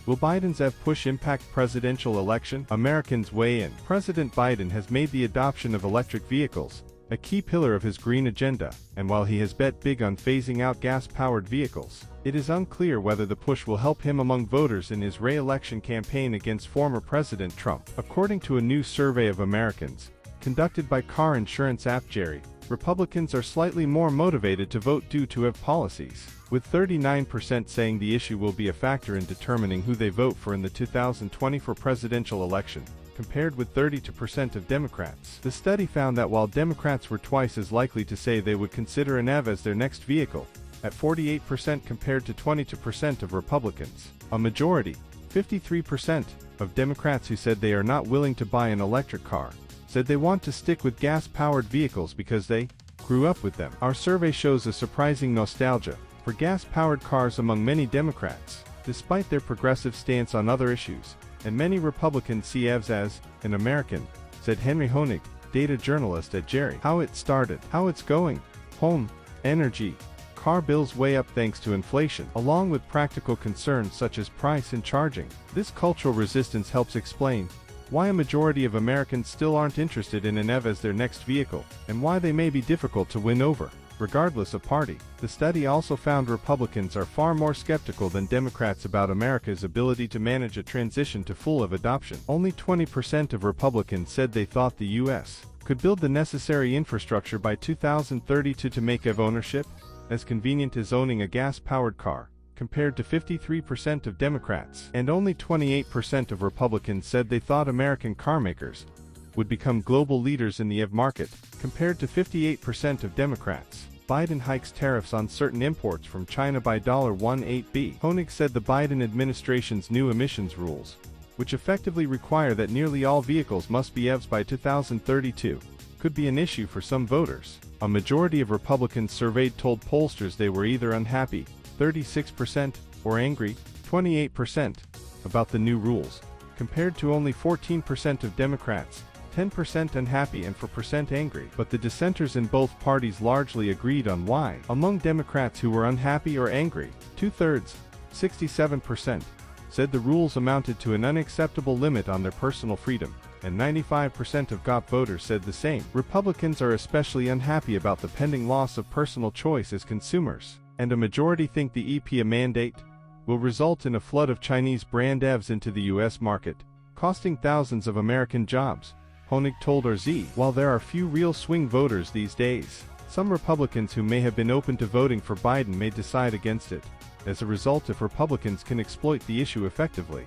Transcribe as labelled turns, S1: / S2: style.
S1: Will Biden's EV push impact presidential election? Americans weigh in. President Biden has made the adoption of electric vehicles a key pillar of his green agenda, and while he has bet big on phasing out gas-powered vehicles, it is unclear whether the push will help him among voters in his re-election campaign against former President Trump. According to a new survey of Americans, conducted by car insurance app Jerry, Republicans are slightly more motivated to vote due to EV policies, with 39% saying the issue will be a factor in determining who they vote for in the 2024 presidential election, compared with 32% of Democrats. The study found that while Democrats were twice as likely to say they would consider an EV as their next vehicle, at 48% compared to 22% of Republicans, a majority, 53%, of Democrats who said they are not willing to buy an electric car, said they want to stick with gas-powered vehicles because they grew up with them. Our survey shows a surprising nostalgia for gas-powered cars among many Democrats, despite their progressive stance on other issues, and many Republicans see EVs as an American, said Henry Honig, data journalist at Jerry. How it started, how it's going, home, energy, car bills way up thanks to inflation, along with practical concerns such as price and charging. This cultural resistance helps explain why a majority of Americans still aren't interested in an EV as their next vehicle, and why they may be difficult to win over, regardless of party. The study also found Republicans are far more skeptical than Democrats about America's ability to manage a transition to full EV adoption. Only 20% of Republicans said they thought the U.S. could build the necessary infrastructure by 2032 to make EV ownership as convenient as owning a gas-powered car, compared to 53% of Democrats. And only 28% of Republicans said they thought American carmakers would become global leaders in the EV market, compared to 58% of Democrats. Biden hikes tariffs on certain imports from China by $18b. Honig said the Biden administration's new emissions rules, which effectively require that nearly all vehicles must be EVs by 2032, could be an issue for some voters. A majority of Republicans surveyed told pollsters they were either unhappy, 36%, or angry, 28%, about the new rules, compared to only 14% of Democrats, 10% unhappy and 4% angry. But the dissenters in both parties largely agreed on why. Among Democrats who were unhappy or angry, 2/3, 67%, said the rules amounted to an unacceptable limit on their personal freedom, and 95% of GOP voters said the same. Republicans are especially unhappy about the pending loss of personal choice as consumers, and a majority think the EPA mandate will result in a flood of Chinese brand EVs into the U.S. market, costing thousands of American jobs, Honig told RZ. While there are few real swing voters these days, some Republicans who may have been open to voting for Biden may decide against it, as a result if Republicans can exploit the issue effectively.